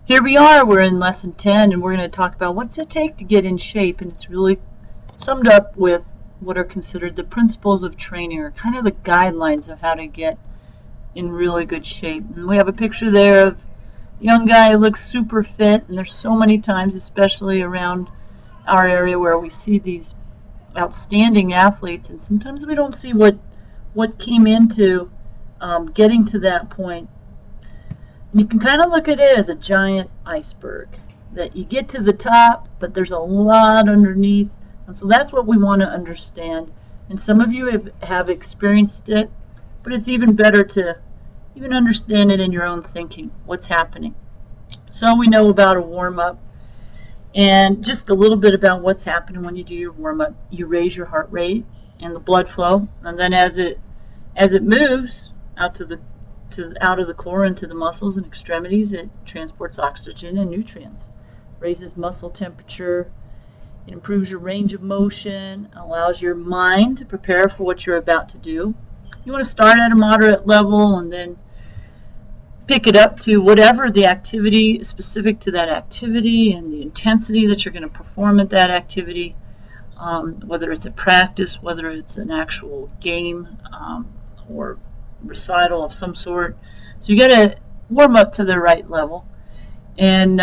Here we are, we're in lesson 10, and we're going to talk about what's it take to get in shape, and it's really summed up with what are considered the principles of training, or kind of the guidelines of how to get in really good shape. And we have a picture there of a young guy who looks super fit, and there's so many times, especially around our area, where we see these outstanding athletes, and sometimes we don't see what came into getting to that point. You can kind of look at it as a giant iceberg, that you get to the top, but there's a lot underneath. And so that's what we want to understand. And some of you have experienced it, but it's even better to even understand it in your own thinking, what's happening. So we know about a warm-up, and just a little bit about what's happening when you do your warm-up. You raise your heart rate and the blood flow, and then as it moves out of the core into the muscles and extremities, it transports oxygen and nutrients, raises muscle temperature, it improves your range of motion, allows your mind to prepare for what you're about to do. You want to start at a moderate level and then pick it up to whatever the activity specific to that activity and the intensity that you're going to perform at that activity, whether it's a practice, whether it's an actual game, or recital of some sort. So you got to warm up to the right level, and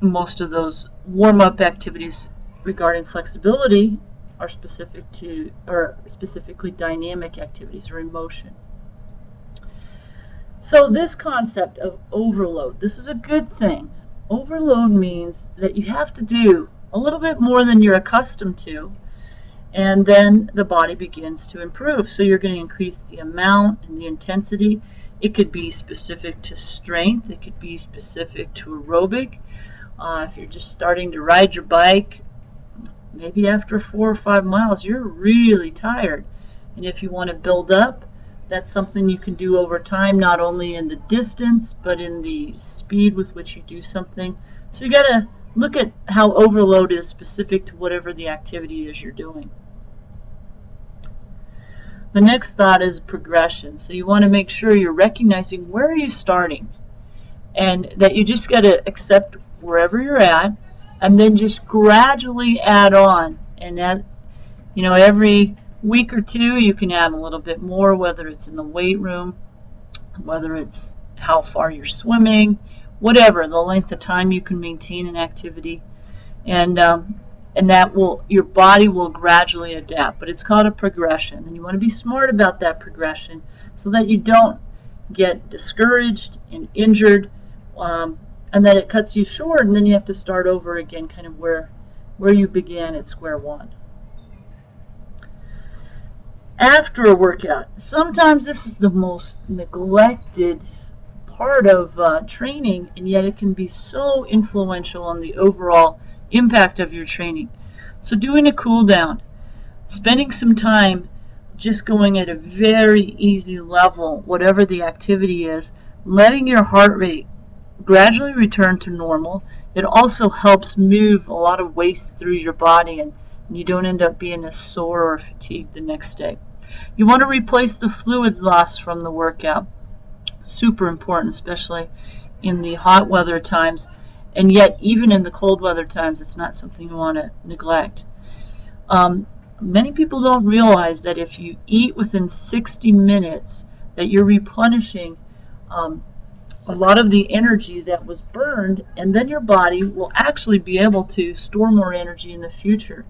most of those warm-up activities regarding flexibility are specifically dynamic activities or in motion. So this concept of overload, this is a good thing. Overload means that you have to do a little bit more than you're accustomed to, and then the body begins to improve. So you're going to increase the amount and the intensity. It could be specific to strength. It could be specific to aerobic. If you're just starting to ride your bike, maybe after 4 or 5 miles, you're really tired. And if you want to build up, that's something you can do over time, not only in the distance, but in the speed with which you do something. So you got to look at how overload is specific to whatever the activity is you're doing. The next thought is progression. So you want to make sure you're recognizing where are you starting, and that you just got to accept wherever you're at, and then just gradually add on. And that, every week or two you can add a little bit more, whether it's in the weight room, whether it's how far you're swimming, whatever, the length of time you can maintain an activity, and that your body will gradually adapt. But it's called a progression, and you want to be smart about that progression so that you don't get discouraged and injured, and that it cuts you short, and then you have to start over again, kind of where you began at square one. After a workout, sometimes this is the most neglected part of training, and yet it can be so influential on the overall impact of your training. So doing a cool down, spending some time just going at a very easy level, whatever the activity is, letting your heart rate gradually return to normal. It also helps move a lot of waste through your body, and you don't end up being as sore or fatigued the next day. You want to replace the fluids lost from the workout. Super important, especially in the hot weather times, and yet even in the cold weather times, it's not something you want to neglect. Many people don't realize that if you eat within 60 minutes, that you're replenishing a lot of the energy that was burned, and then your body will actually be able to store more energy in the future.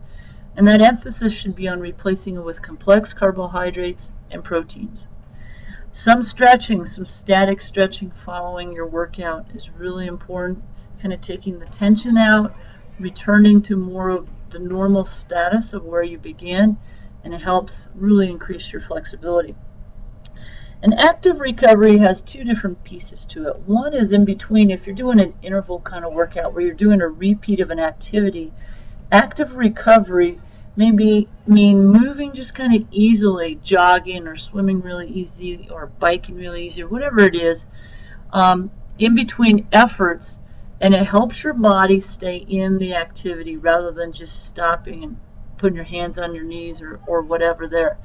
And that emphasis should be on replacing it with complex carbohydrates and proteins. Some stretching, some static stretching following your workout is really important, kind of taking the tension out, returning to more of the normal status of where you began, and it helps really increase your flexibility. An active recovery has two different pieces to it. One is in between. If you're doing an interval kind of workout where you're doing a repeat of an activity, active recovery may mean moving just kind of easily, jogging or swimming really easy or biking really easy or whatever it is, in between efforts, and it helps your body stay in the activity rather than just stopping and putting your hands on your knees or whatever there.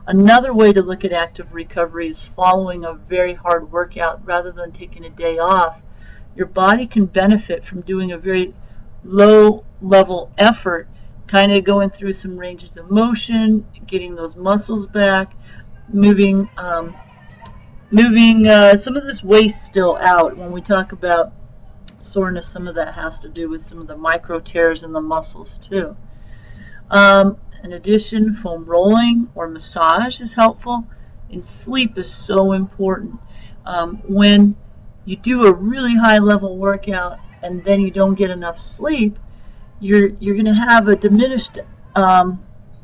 Another way to look at active recovery is following a very hard workout. Rather than taking a day off, your body can benefit from doing a very low level effort, kind of going through some ranges of motion, getting those muscles back, moving some of this waste still out. When we talk about soreness, some of that has to do with some of the micro tears in the muscles too. In addition, foam rolling or massage is helpful, and sleep is so important. When you do a really high level workout and then you don't get enough sleep, you're going to have a diminished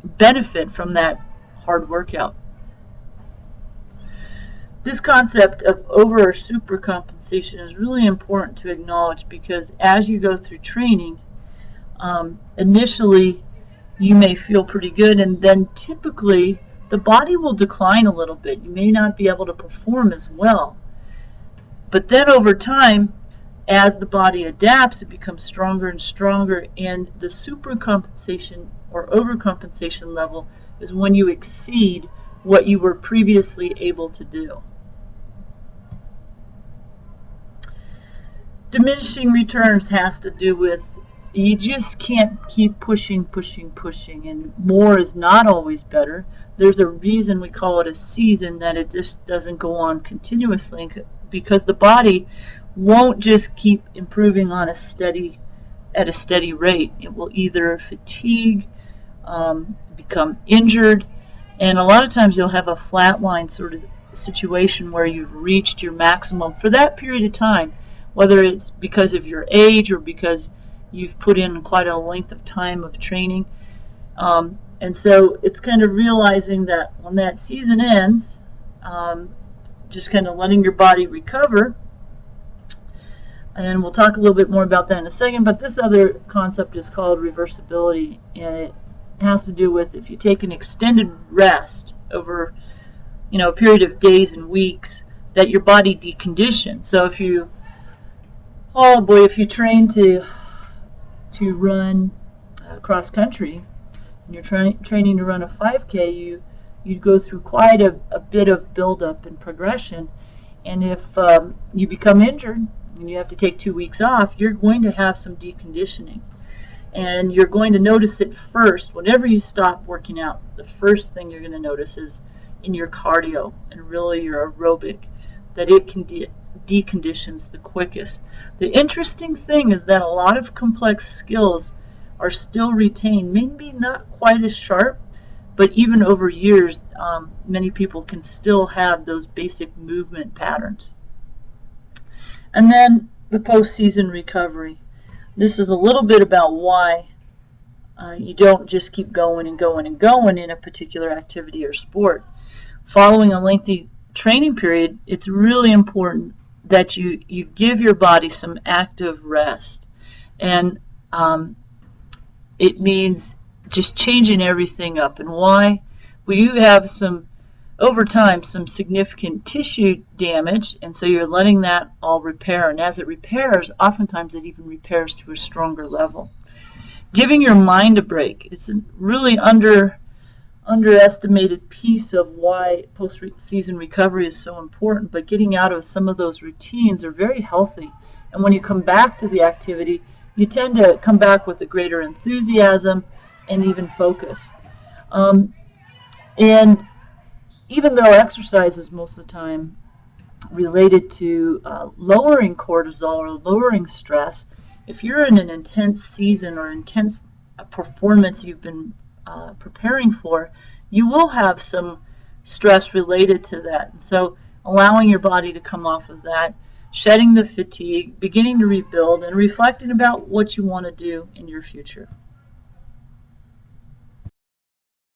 benefit from that hard workout. This concept of over or supercompensation is really important to acknowledge, because as you go through training, initially you may feel pretty good, and then typically the body will decline a little bit. You may not be able to perform as well. But then over time, as the body adapts, it becomes stronger and stronger, and the supercompensation or overcompensation level is when you exceed what you were previously able to do. Diminishing returns has to do with, you just can't keep pushing, and more is not always better. There's a reason we call it a season, that it just doesn't go on continuously, because the body won't just keep improving at a steady rate. It will either fatigue, become injured, and a lot of times you'll have a flatline sort of situation where you've reached your maximum for that period of time, whether it's because of your age or because you've put in quite a length of time of training. And so it's kind of realizing that when that season ends, just kind of letting your body recover. And we'll talk a little bit more about that in a second, but this other concept is called reversibility, and it has to do with if you take an extended rest over a period of days and weeks, that your body deconditions. So if you train to run cross country, and you're training to run a 5K, you go through quite a bit of buildup and progression. And if you become injured and you have to take 2 weeks off, you're going to have some deconditioning. And you're going to notice it first. Whenever you stop working out, the first thing you're going to notice is in your cardio and really your aerobic, that it can deconditions the quickest. The interesting thing is that a lot of complex skills are still retained, maybe not quite as sharp, but even over years, many people can still have those basic movement patterns. And then the postseason recovery. This is a little bit about why you don't just keep going in a particular activity or sport. Following a lengthy training period, it's really important that you give your body some active rest. And it means just changing everything up. And why? Well, you have over time, some significant tissue damage, and so you're letting that all repair. And as it repairs, oftentimes it even repairs to a stronger level. Giving your mind a break. It's a really underestimated piece of why post-season recovery is so important, but getting out of some of those routines are very healthy. And when you come back to the activity, you tend to come back with a greater enthusiasm and even focus. And even though exercise is most of the time related to lowering cortisol or lowering stress, if you're in an intense season or intense performance you've been preparing for, you will have some stress related to that. And so allowing your body to come off of that, shedding the fatigue, beginning to rebuild, and reflecting about what you want to do in your future.